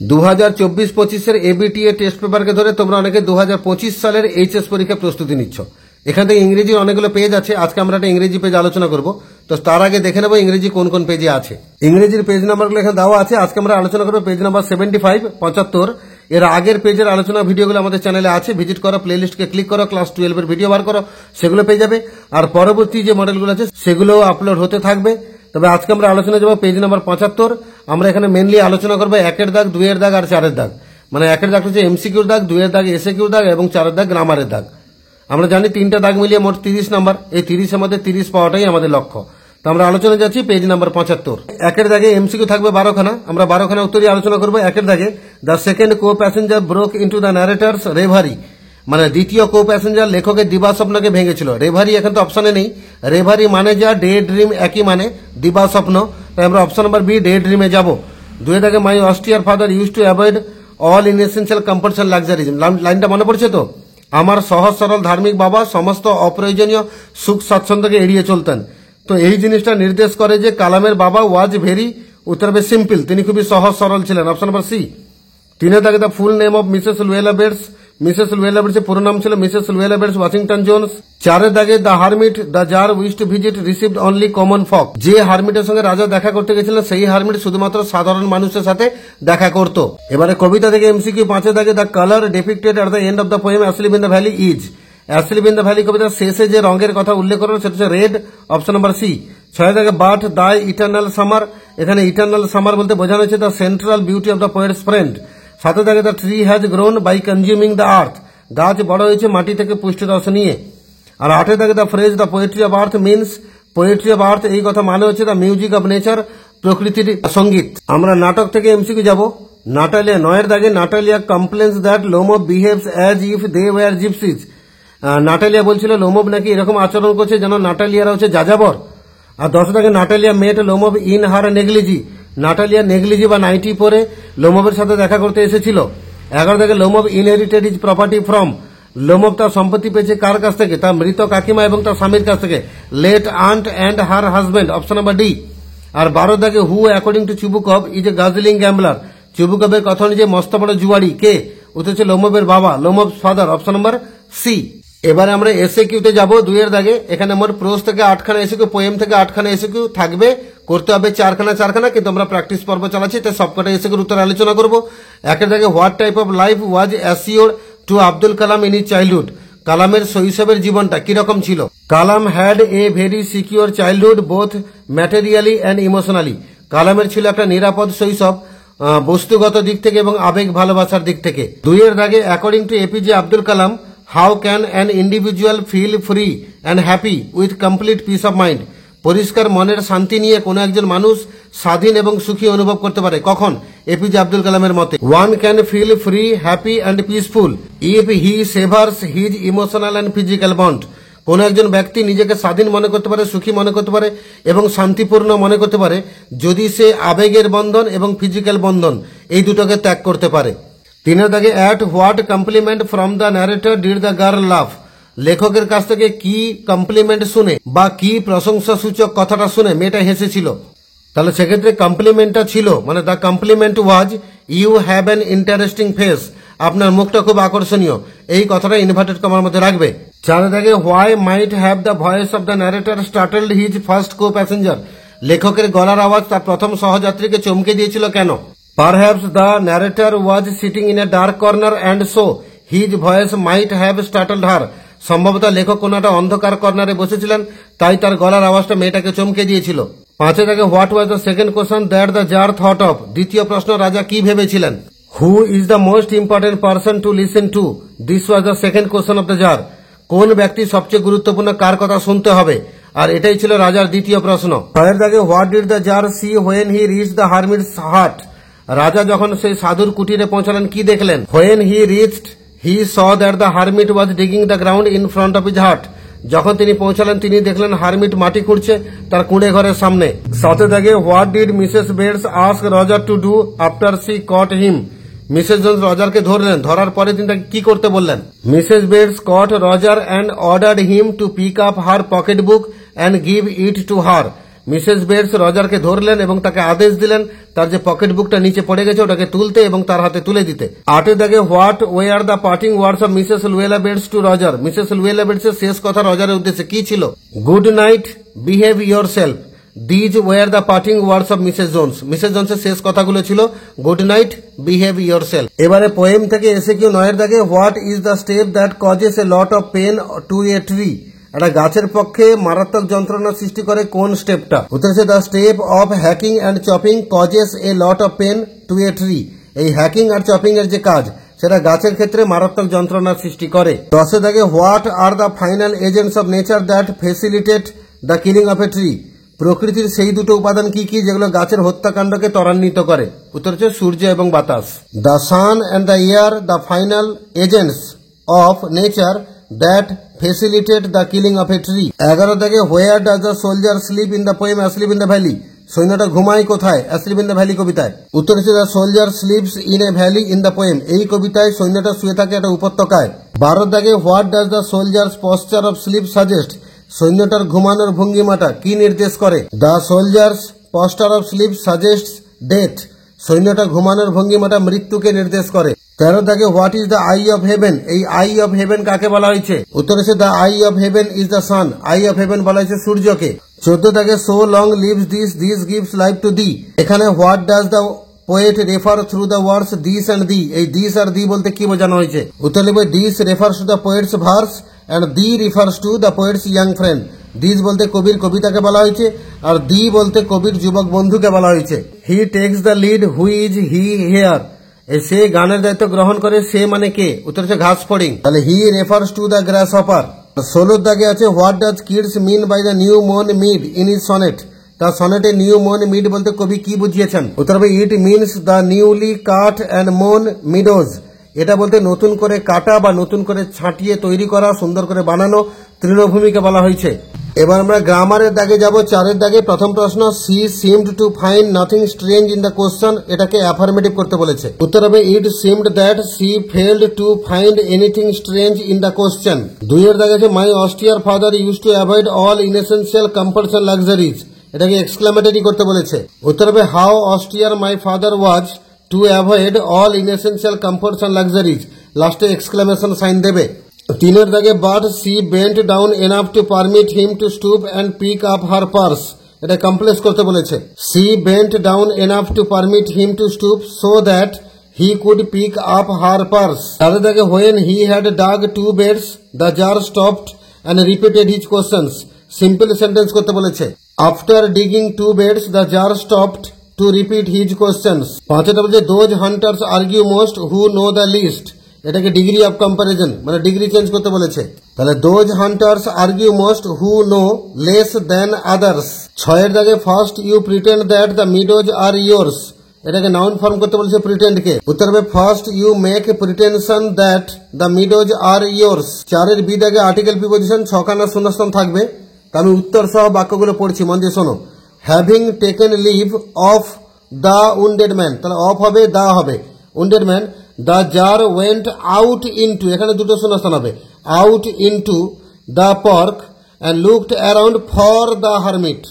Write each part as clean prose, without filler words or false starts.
2024-25 ABTA test পেপারকে ধরে তোমরা অনেকে 2025 সালের এইচএস পরীক্ষা প্রস্তুতি নিচ্ছ। এখান থেকে ইংরেজির অনেকগুলো পেজ আছে। আজকে আমরা একটা ইংরেজি পেজ আলোচনা করব। তো তার আগে দেখে নেব ইংরেজি কোন কোন পেজে আছে। ইংরেজির পেজ নাম্বারগুলো এখানে দেওয়া আছে। আজকে আমরা আলোচনা করব পেজ নাম্বার 75 75। এর আগের পেজের আলোচনা ভিডিওগুলো আমাদের চ্যানেলে আছে, ভিজিট করো, প্লেলিস্টকে ক্লিক করো, ক্লাস 12 এর ভিডিও বার করো, সেগুলো পেয়ে যাবে। আর পরবর্তী যে মডেলগুলো আছে সেগুলো আপলোড হতে থাকবে। তবে আজকে আমরা আলোচনা যাব পেজ নাম্বার 75। আমরা এখানে মেনলি আলোচনা করবো 1-এর দাগ, 2-এর দাগ আর 4-এর দাগ। মানে 1-এর দাগ হচ্ছে এমসিকিউর দাগ, 2-এর দাগ এসএকিউর দাগ এবং 4-এর দাগ গ্রামারের দাগ। আমরা জানি 3টা দাগ মিলিয়ে মোট 30 নাম্বার। এই 30-এর মধ্যে 30 পাওয়াটাই আমাদের লক্ষ্য। তো আমরা আলোচনা যাচ্ছি পেজ নাম্বার 75। 1-এর দাগে এমসিকিউ থাকবে 12খানা। আমরা 12খানা উত্তরই আলোচনা করবো। 1-এর দাগে the second co passenger broke into the narrator's reverie, মানে দ্বিতীয় কো প্যাসেঞ্জার লেখকের দিবাস্বপ্নকে ভেঙেছিল। রেভারি এখন তো অপশনে নেই। রেভারি মানে যা ডে ড্রিম একই মানে দিবাস্বপ্ন, তাই আমরা অপশন নাম্বার বি ডে ড্রিমে যাব। 2-এর দাগে my austere father use to avoid all inessential compulsion luxuries. লাইনটা মনে পড়ছে তো? আমার সহজ সরল ধার্মিক বাবা সমস্ত অপ্রয়োজনীয় সুখ স্বাচ্ছন্দ্যকে এড়িয়ে চলতেন। তো এই জিনিসটা নির্দেশ করে যে কালামের বাবা ওয়াজ ভেরি উত্তর হবে সিম্পল, তিনি খুবই সহজ সরল ছিলেন। Option number C. 3-এর দাগে the full name of Mrs Luella Bates. Mrs Luella Bates এর পুরো নাম ছিল Mrs Luella Bates Washington Jones. 4-এর দাগে the hermit the tsar wish to visit received only common folk. যে হারমিটের সঙ্গে রাজা দেখা করতে গেছিলেন সেই হারমিট শুধুমাত্র সাধারণ মানুষের সাথে দেখা করত। এবারে কবিতা থেকে এমসিকিউ 5-এর দাগে the colour depicted at the end of the poem asleep in the valley is. Asleep in the valley কবিতার শেষে যে রঙের কথা উল্লেখ করা সেটা হচ্ছে রেড। Option number C. 6-এর দাগে বাট দ্য ইটার্নাল সামার। এখানে ইটার্নাল সামার বলতে বোঝানো হচ্ছে the central beauty of the poet's friend. 7-এর দাগে the tree has grown by consuming the earth. গাছ বড় হয়েছে মাটি থেকে পুষ্টি রস নিয়ে। আর 8-এর দাগে the phrase the poetry of earth means, poetry of earth এই কথা মানে হচ্ছে দ্য মিউজিক অফ নেচার, প্রকৃতির সঙ্গীত। আমরা নাটক থেকে এমসিকিউ যাব। নাটালিয়া 9-এর দাগে Natalia complains that Lomov behaves as if they were gypsies. Natalia বলছিল লোমব নাকি এরকম আচরণ করছে যেন নাটালিয়ারা হচ্ছে যাযাবর। আর 10-এর দাগে Natalia met Lomov in her negligee. Natalia negligee বা নাইটি পরে লোমবের সাথে দেখা করতে এসেছিল। 11-এর দাগে লোমব ইনহেরিটেড ইজ প্রপার্টি ফ্রম। লোমব তার সম্পত্তি পেয়েছে কার কাছ থেকে? তার মৃত কাকিমা এবং তার স্বামীর কাছ থেকে, late aunt and her husband. Option number D. আর 12-এর দাগে who according to Chubukov is a guzzling gambler. চুবুকভের কথা অনুযায়ী মস্ত বড় জুয়ারি কে? উত্তর হচ্ছে লোমবের বাবা, লোমব ফাদার। Option number C. এবারে আমরা এসএকিউতে যাব। 2-এর দাগে এখানে মোট প্রোজ থেকে 8খানা এসএকিউ, পোয়েম থেকে 8খানা এসএকিউ থাকবে। করতে হবে 4খানা, কিন্তু আমরা প্র্যাকটিস পর্ব চালাচ্ছি তাই সবকটা এসএকিউর উত্তর আলোচনা করব। 1-এর দাগে what type of life was assured to Abdul Kalam in his childhood. কালামের শৈশবের জীবনটা কিরকম ছিল? Kalam had a very secure childhood both materially and emotionally. কালামের ছিল একটা নিরাপদ শৈশব বস্তুগত দিক থেকে এবং আবেগ ভালোবাসার দিক থেকে। 2-এর দাগে according to APJ Abdul Kalam how can an individual feel free and happy with complete peace of mind. পরিষ্কার মনের শান্তি নিয়ে কোনো একজন মানুষ স্বাধীন এবং সুখী অনুভব করতে পারে কখন? এপিজে আব্দুল কালামের মতে one can feel free, happy and peaceful if he savours his emotional and physical bond. কোন একজন ব্যক্তি নিজেকে স্বাধীন মনে করতে পারে, সুখী মনে করতে পারে এবং শান্তিপূর্ণ মনে করতে পারে যদি সে আবেগের বন্ধন এবং ফিজিক্যাল বন্ধন এই দুটোকে ত্যাগ করতে পারে। 3-এর দাগে at what compliment from the narrator did the girl love. লেখকের কাছ থেকে কি কমপ্লিমেন্ট শুনে বা কি প্রশংসা সূচক কথাটা শুনে মেয়েটা হেসেছিল? তাহলে সেক্ষেত্রে কমপ্লিমেন্টটা ছিল মানে the compliment was you have an interesting face. আপনার মুখটা খুব আকর্ষণীয়, এই কথাটা ইনভার্টেড কমার মধ্যে রাখবে। 4-এর দাগে why might have the voice of the narrator startled his first co passenger. লেখকের গলার আওয়াজ তার প্রথম সহযাত্রীকে চমকে দিয়েছিল কেন? Perhaps the narrator was sitting in a dark corner and so his voice might have startled her. সম্ভবত লেখক কোন একটা অন্ধকার কর্নারে বসেছিলেন তাই তার গলার আওয়াজটা মেয়েটাকে চমকে দিয়েছিল। 5-এর দাগে what was the second question that the tsar thought of. দ্বিতীয় প্রশ্ন রাজা কি ভেবেছিলেন? Who is the most important person to listen to? This was the second question of the tsar. কোন ব্যক্তি সবচেয়ে গুরুত্বপূর্ণ, কার কথা শুনতে হবে? আর এটাই ছিল রাজার দ্বিতীয় প্রশ্ন। 6-এর দাগে what did the tsar see when he reach the hermit's hut. রাজা যখন সেই সাধুর কুটিরে পৌঁছালেন কি দেখলেন? When he reached he saw that the hermit was digging the ground in front of his hut. যখন তিনি পৌঁছালেন তিনি দেখলেন হারমিট মাটি খুঁড়ছে তার কুঁড়ে ঘরের সামনে। 7-এর দাগে what did Mrs Bates ask Roger to do after she caught him. Mrs Jones রজারকে ধরলেন, ধরার পরে তিনি তাকে কি করতে বললেন? Mrs Bates caught Roger and ordered him to pick up her pocket book and give it to her. Mrs Bates রজারকে ধরলেন এবং তাকে আদেশ দিলেন তার যে পকেট বুকটা নিচে পড়ে গেছে ওটাকে তুলতে এবং তার হাতে তুলে দিতে। 8 দাগে what were the parting words of Mrs Luella Bates to Roger. Mrs Luella বেটসের শেষ কথা রজারের উদ্দেশ্যে কি ছিল? Good night, behave yourself. These were the parting words of Mrs Jones. মিসেস জোন্সের শেষ কথাগুলো ছিল গুড নাইট, বিহেভ ইয়োরসেলফ। এবারে পোয়েম থেকে এসে কিউ 9 দাগে what is the step that causes a lot of pain to a tree. একটা গাছের পক্ষে মারাত্মক যন্ত্রণা সৃষ্টি করে কোন স্টেপটা? উত্তর হচ্ছে the step of hacking and chopping causes a lot of pain to a tree. এই হ্যাকিং আর চপিং এর যে কাজ সেটা গাছের ক্ষেত্রে মারাত্মক যন্ত্রণার সৃষ্টি করে। 10 দাগে what are the final agents of nature that facilitate the killing of a tree. প্রকৃতির সেই দুটো উপাদান কি কি যেগুলো গাছের হত্যাকাণ্ডকে ত্বরান্বিত করে? উত্তর হচ্ছে সূর্য এবং বাতাস। The sun and the air the final agents of nature that facilitate the killing of a tree. 11 দাগে where does the soldier sleep in the poem asleep in the valley. সৈন্যটা ঘুমায় কোথায়? অ্যাসলিপ ইন দ্য ভ্যালি কবিতায়। উত্তর হচ্ছে the soldier sleeps in a valley in the poem. এই কবিতায় সৈন্যটা শুয়ে থাকে একটা উপত্যকায়। 12 দাগে what does the soldier's posture of slip suggest. সৈন্যটার ঘুমানোর ভঙ্গিমাটা কি নির্দেশ করে? The soldier's posture of sleep suggests death. সৈন্যটা ঘুমানোর ভঙ্গিমাটা মৃত্যুকে নির্দেশ করে। 13 দাগে what is the eye of heaven. এই আই অফ হেভেন কাকে বলা হয়েছে? উত্তর হচ্ছে the eye of heaven is the sun. Eye of heaven বলা হয়েছে সূর্যকে। 14 দাগে so long lives this gives life to thee. এখানে what does the poet refer through the words this and the. এই দিস আর দি বলতে কি বোঝানো হয়েছে? উত্তর লিখবে this refers to the poet's verse and the refers to the poet's young friend. This বলতে কবির কবিতাকে বলা হয়েছে আর দি বলতে কবির যুবক বন্ধুকে বলা হয়েছে। He takes the lead, who is he here. সে গানের দায়িত্ব গ্রহণ করে, সে মানে কে? উত্তর হচ্ছে ঘাস ফড়িং। তাহলে he refers to the grasshopper. 16 দাগে আছে what does Keats mean by the new মর্ন মিড ইন ইজ সনেট। তার সনেটে নিউ মর্ন মিড বলতে কবি কি বুঝিয়েছেন? উত্তর হবে it means the newly cut and মোন মিডোজ। এটা বলতে নতুন করে কাটা বা নতুন করে ছাঁটিয়ে তৈরি করা, সুন্দর করে বানানো তৃণভূমিকে বলা হয়েছে। এবার আমরা গ্রামারের দাগে যাব। 4 দাগে প্রথম প্রশ্ন, she seemed to find nothing strange in the question. এটাকে অ্যাফার্মেটিভ করতে বলেছে। উত্তর হবে it seemed that she failed to find anything strange in the question. 2 এর দাগে আছে my austere father use to avoid all inessential comforts and luxuries. এটাকে exclamatory করতে বলেছে। উত্তর হবে how austere my father was to avoid all inessential comforts and luxuries. লাস্টে exclamation sign দেবে। 3 এর দাগে but she bent down enough to permit him to stoop and pick up her purse. এটা কমপ্লেক্স করতে বলেছে। She bent down enough to permit him to stoop so that he could pick up her purse. 4 দাগে when he had dug 2 beds the tsar stopped and repeated his questions. Simple sentence করতে বলেছে। After digging 2 beds the tsar stopped to repeat his questions. 5টা বলছে those hunters argue most who know the least. এটাকে degree of comparison মানে degree change করতে বলেছে। তাহলে those hunters argue most who know less than others. 6 এর দাগে first you pretend that the meadows are yours. এটাকে নাউন ফর্ম করতে বলেছে প্রিটেন্ড কে। উত্তর হবে first you make pretension that the meadows are yours. 4 এর বি দাগে আর্টিকেল প্রিপোজিশন 6খানা শূন্যস্থান থাকবে। আমি উত্তর সহ বাক্যগুলো পড়ছি, মন দিয়ে শোনো। Having taken leave of the wounded man. তাহলে অফ হবে, দা হবে। Wounded man. The tsar went out into, এখানে দুটো শূন্যস্থান হবে, out into the park and looked around for the hermit.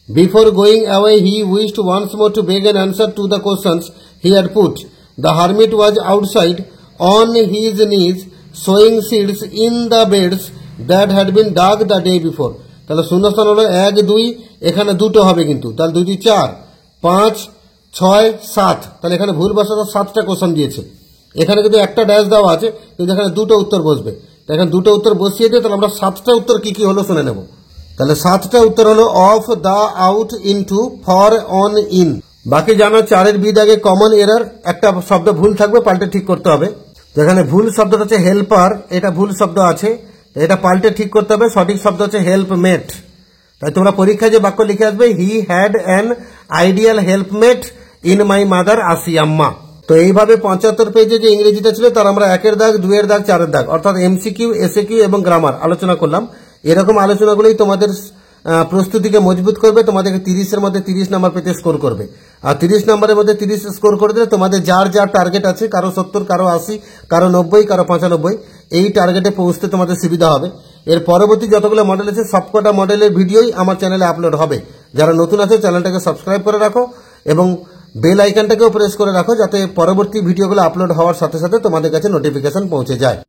Before going away he wished once more to beg an answer to the questions he had put. The hermit was outside on his knees sowing seeds in the beds that had been dug the day before. তাহলে শূন্যস্থান হলো 1, 2, এখানে দুটো হবে কিন্তু। তাহলে 2, 2, 4, 5, 6, 7। তাহলে এখানে ভুল বসাতে 7টা কোশ্চেন দিয়েছে। এখানে কিন্তু একটা ড্যাশ দেওয়া আছে, কিন্তু এখানে দুটো উত্তর বসবে। তো এখানে দুটো উত্তর বসিয়ে দিয়ে তাহলে আমরা 7টা উত্তর কি কি হলো শুনে নেব। তাহলে 7টা উত্তর হলো of, the, out, into, for, on, in. বাকি জানো 4 এর বি দাগে কমন এরর, একটা শব্দ ভুল থাকবে, পাল্টে ঠিক করতে হবে। যেখানে ভুল শব্দটা হচ্ছে হেল্পার, এটা ভুল শব্দ আছে, এটা পাল্টে ঠিক করতে হবে। সঠিক শব্দ হচ্ছে হেল্পমেট। তাই তোমরা পরীক্ষায় যে বাক্য লিখে আসবে, he had an ideal helpmate in my mother Ashiamma. তো এইভাবে 75 পেজে যে ইংরেজিটা ছিল তার আমরা 1 এর দাগ, 2 এর দাগ, 4 এর দাগ অর্থাৎ এমসিকিউ, এসএকিউ এবং গ্রামার আলোচনা করলাম। এরকম আলোচনাগুলোই তোমাদের প্রস্তুতিকে মজবুত করবে, তোমাদেরকে 30-এর মধ্যে 30 নাম্বার পেতে স্কোর করবে। আর 30 নাম্বারের মধ্যে 30 স্কোর করে দিলে তোমাদের যার যার টার্গেট আছে, কারো 70, কারো 80, কারো 90, কারো 95, এই টার্গেটে পৌঁছতে তোমাদের সুবিধা হবে। এর পরবর্তী যতগুলো মডেল আছে সবকটা মডেলের ভিডিওই আমার চ্যানেলে আপলোড হবে। যারা নতুন আছে চ্যানেলটাকে সাবস্ক্রাইব করে রাখো এবং বেল আইকনটাকেও প্রেস করে রাখো, যাতে পরবর্তী ভিডিওগুলো আপলোড হওয়ার সাথে সাথে তোমাদের কাছে নোটিফিকেশন পৌঁছে যায়।